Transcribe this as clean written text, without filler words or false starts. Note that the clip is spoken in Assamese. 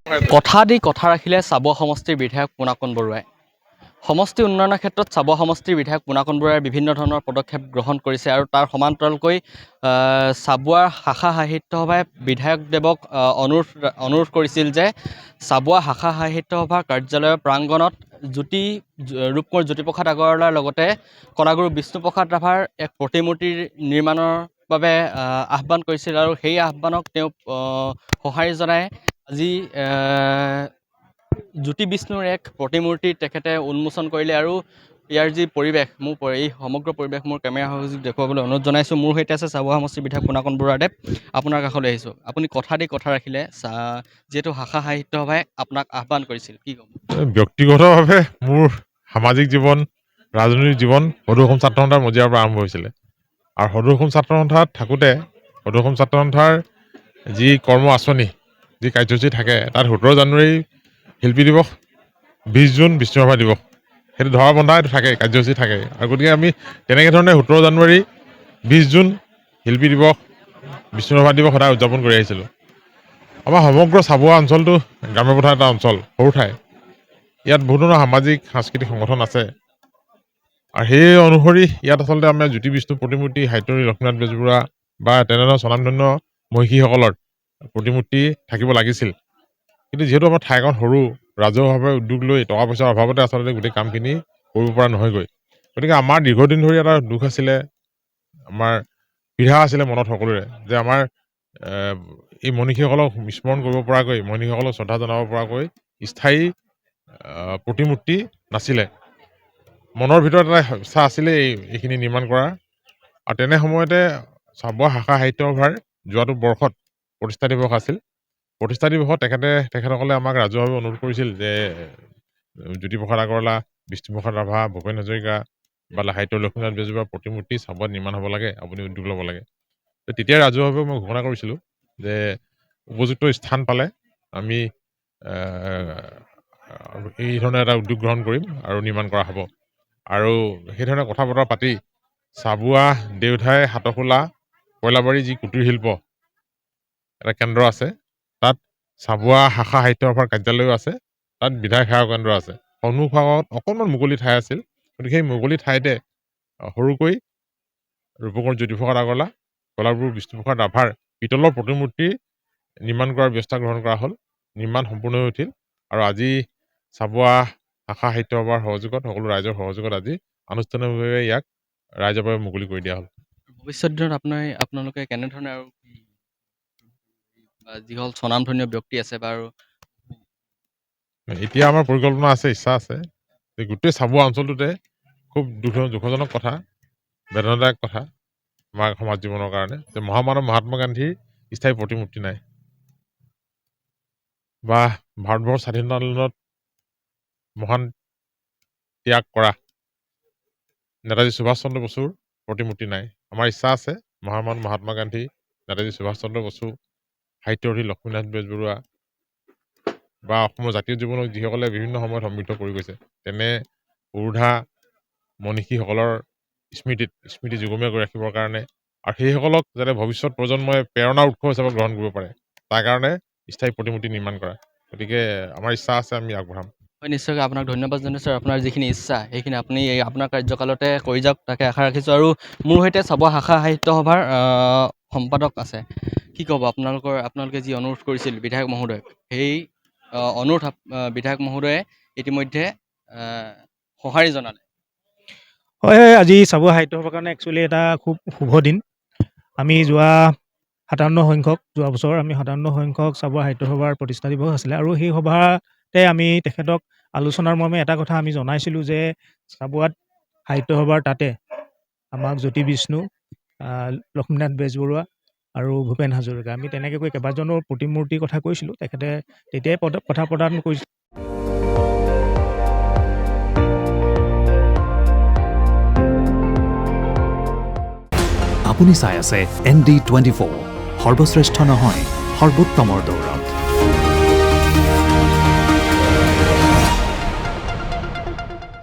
কথা দি কথা ৰাখিলে চাবুৱা সমষ্টিৰ বিধায়ক পুনাকণ বৰুৱাই। সমষ্টি উন্নয়নৰ ক্ষেত্ৰত চাবুৱা সমষ্টিৰ বিধায়ক পুনাকণ বৰুৱাই বিভিন্ন ধৰণৰ পদক্ষেপ গ্ৰহণ কৰিছে আৰু তাৰ সমান্তৰালকৈ চাবুৱাৰ শাখা সাহিত্য সভাই বিধায়কদেৱক অনুৰোধ কৰিছিল যে চাবুৱা শাখা সাহিত্য সভাৰ কাৰ্যালয়ৰ প্ৰাংগণত ৰূপকোঁৱৰ জ্যোতিপ্ৰসাদ আগৰৱালাৰ লগতে কলাগুৰু বিষ্ণুপ্ৰসাদ ৰাভাৰ এক প্ৰতিমূৰ্তিৰ নিৰ্মাণৰ বাবে আহ্বান কৰিছিল আৰু সেই আহ্বানক তেওঁ সঁহাৰি জনাই আজি জ্যোতি বিষ্ণুৰ এক প্ৰতিমূৰ্তি তেখেতে উন্মোচন কৰিলে আৰু ইয়াৰ যি পৰিৱেশ এই সমগ্ৰ পৰিৱেশ মোৰ কেমেৰা সহযোগ দেখুৱাবলৈ অনুৰোধ জনাইছোঁ। মোৰ সৈতে আছে চাবুৱা সমষ্টিৰ বিধায়ক পুনাকণ বৰুৱাদেৱ। আপোনাৰ কাষলৈ আহিছোঁ। আপুনি কথা দি কথা ৰাখিলে, যিহেতু শাখা সাহিত্য সভাই আপোনাক আহ্বান কৰিছিল, কি ক'ব? ব্যক্তিগতভাৱে মোৰ সামাজিক জীৱন, ৰাজনৈতিক জীৱন সদৌ অসম ছাত্ৰ সন্থাৰ মজিয়াৰ পৰা আৰম্ভ হৈছিলে আৰু সদৌ অসম ছাত্ৰ সন্থাত থাকোঁতে সদৌ অসম ছাত্ৰ সন্থাৰ যি কৰ্ম আঁচনি, যি কাৰ্যসূচী থাকে, তাত 17 জানুৱাৰী শিল্পী দিৱস, 20 জুন বিষ্ণু ৰাভা দিৱস, সেইটো ধৰা বন্ধা এইটো থাকে, কাৰ্যসূচী থাকে আৰু গতিকে আমি তেনেকৈ ধৰণে 17 জানুৱাৰী, 20 জুন শিল্পী দিৱস, বিষ্ণু ৰাভা দিৱস সদায় উদযাপন কৰি আহিছিলোঁ। আমাৰ সমগ্ৰ চাবুৱা অঞ্চলটো গ্ৰাম্য পথাৰ এটা অঞ্চল, সৰু ঠাই। ইয়াত বহু ধৰণৰ সামাজিক সাংস্কৃতিক সংগঠন আছে আৰু সেই অনুসৰি ইয়াত আচলতে আমাৰ জ্যোতি বিষ্ণু প্ৰতিমূৰ্তি, সাহিত্যৰথী লক্ষ্মীনাথ বেজবৰুৱা বা তেনেধৰণৰ স্বনামধন্য মহিষীসকলৰ প্ৰতিমূৰ্তি থাকিব লাগিছিল। কিন্তু যিহেতু আমাৰ ঠাইখন সৰু, ৰাজহুৱাভাৱে উদ্যোগ লৈ টকা পইচাৰ অভাৱতে আচলতে গোটেই কামখিনি কৰিব পৰা নহয়গৈ। গতিকে আমাৰ দীৰ্ঘদিন ধৰি এটা দুখ আছিলে, আমাৰ পীড়া আছিলে মনত সকলোৰে, যে আমাৰ এই মনীষীসকলক স্মৰণ কৰিব পৰাকৈ, মনীষীসকলক শ্ৰদ্ধা জনাব পৰাকৈ স্থায়ী প্ৰতিমূৰ্তি নাছিলে। মনৰ ভিতৰত এটা ইচ্ছা আছিলে এইখিনি নিৰ্মাণ কৰাৰ আৰু তেনে সময়তে চাবুৱা শাখা সাহিত্য সভাৰ যোৱাটো বৰ্ষত প্ৰতিষ্ঠা দিৱস আছিল। প্ৰতিষ্ঠা দিৱসত তেখেতসকলে আমাক ৰাজহুৱাভাৱে অনুৰোধ কৰিছিল যে জ্যোতিপ্ৰসাদ আগৰৱালা, বিষ্ণুপ্ৰসাদ ৰাভা, ভূপেন হাজৰিকা বা সাহিত্যৰ লক্ষ্মীনাথ বেজবৰুৱাৰ প্ৰতিমূৰ্তি চাবুৱাত নিৰ্মাণ হ'ব লাগে, আপুনি উদ্যোগ ল'ব লাগে। তেতিয়া ৰাজহুৱাভাৱে মই ঘোষণা কৰিছিলোঁ যে উপযুক্ত স্থান পালে আমি এই ধৰণে এটা উদ্যোগ গ্ৰহণ কৰিম আৰু নিৰ্মাণ কৰা হ'ব। আৰু সেইধৰণে কথা বতৰা পাতি চাবুৱা, দেওধাই, হাটখোলা, কয়লাবাৰী যি কুটীৰ শিল্প এটা কেন্দ্ৰ আছে, তাত চাবুৱা শাখা সাহিত্য সভাৰ কাৰ্যালয়ো আছে, তাত বিধায়ক সেৱা কেন্দ্ৰ আছে। সন্মুখভাগত অকণমান মুকলি ঠাই আছিল, গতিকে সেই মুকলি ঠাইতে সৰুকৈ ৰূপকোঁৱৰ জ্যোতিপ্ৰসাদ আগৰৱালা, কলাগুৰু বিষ্ণুপ্ৰসাদ ৰাভাৰ পিতলৰ প্ৰতিমূৰ্তি নিৰ্মাণ কৰাৰ ব্যৱস্থা গ্ৰহণ কৰা হ'ল। নিৰ্মাণ সম্পূৰ্ণ হৈ উঠিল আৰু আজি চাবুৱা শাখা সাহিত্য সভাৰ সহযোগত, সকলো ৰাইজৰ সহযোগত আজি আনুষ্ঠানিকভাৱে ইয়াক ৰাইজৰ বাবে মুকলি কৰি দিয়া হ'ল। ভৱিষ্যত দিনত আপোনালোকে কেনেধৰণে আৰু যিসকল স্বনামধন্য ব্যক্তি আছে বাৰু, এতিয়া আমাৰ পৰিকল্পনা আছে, ইচ্ছা আছে যে গোটেই চাবুৱা অঞ্চলটোতে খুব দুখজনক কথা, বেদনাদায়ক কথা আমাৰ সমাজ জীৱনৰ কাৰণে, যে মহামানৱ মহাত্মা গান্ধীৰ স্থায়ী প্ৰতিমূৰ্তি নাই বা ভাৰতবৰ্ষৰ স্বাধীনতা আন্দোলনত মহান ত্যাগ কৰা নেতাজী সুভাষ চন্দ্ৰ বসুৰ প্ৰতিমূৰ্তি নাই। আমাৰ ইচ্ছা আছে মহামানৱ মহাত্মা গান্ধী, নেতাজী সুভাষ চন্দ্ৰ বসু, সাহিত্যৰথী লক্ষ্মীনাথ বেজবৰুৱা বা অসমৰ জাতীয় জীৱনক যিসকলে বিভিন্ন সময়ত সমৃদ্ধ কৰি গৈছে, তেনে পুৰোধা মনীষীসকলৰ স্মৃতি যুগমীয়া কৰি ৰাখিবৰ কাৰণে আৰু সেইসকলক যাতে ভৱিষ্যত প্ৰজন্মই প্ৰেৰণাৰ উৎস হিচাপে গ্ৰহণ কৰিব পাৰে, তাৰ কাৰণে স্থায়ী প্ৰতিমূৰ্তি নিৰ্মাণ কৰা। গতিকে আমাৰ ইচ্ছা আছে, আমি আগবঢ়াম। হয়, নিশ্চয়কৈ আপোনাক ধন্যবাদ জনাইছোঁ। আপোনাৰ যিখিনি ইচ্ছা সেইখিনি আপুনি আপোনাৰ কাৰ্যকালতে কৰি যাওক, তাকে আশা ৰাখিছোঁ। আৰু মোৰ সৈতে চাবুৱা শাখা সাহিত্য সভাৰ সম্পাদক আছে, কি ক'ব আপোনালোকে যি অনুৰোধ কৰিছিল বিধায়ক মহোদয়ক, সেই অনুৰোধ বিধায়ক মহোদয়ে ইতিমধ্যে সঁহাৰি জনালে। হয়, আজি চাবুৱা সাহিত্য সভাৰ কাৰণে একচুৱেলি এটা খুব শুভ দিন। আমি যোৱা বছৰ আমি 57 সংখ্যক চাবুৱা সাহিত্য সভাৰ প্ৰতিষ্ঠা দিৱস আছিলে আৰু সেই সভাতে আমি তেখেতক আলোচনাৰ মৰ্মে এটা কথা আমি জনাইছিলোঁ যে চাবুৱাত সাহিত্য সভাৰ তাতে আমাক জ্যোতি বিষ্ণু, লক্ষ্মীনাথ বেজবৰুৱা আৰু ভূপেন হাজৰিকা, আমি তেনেকৈ কৈ কেইবাজনৰ প্ৰতিমূৰ্তিৰ কথা কৈছিলোঁ। তেখেতে তেতিয়াই কথা প্ৰদান কৰিছিল। আপুনি চাই আছে ND24, সৰ্বশ্ৰেষ্ঠ নহয়, সৰ্বোত্তমৰ দৌৰত।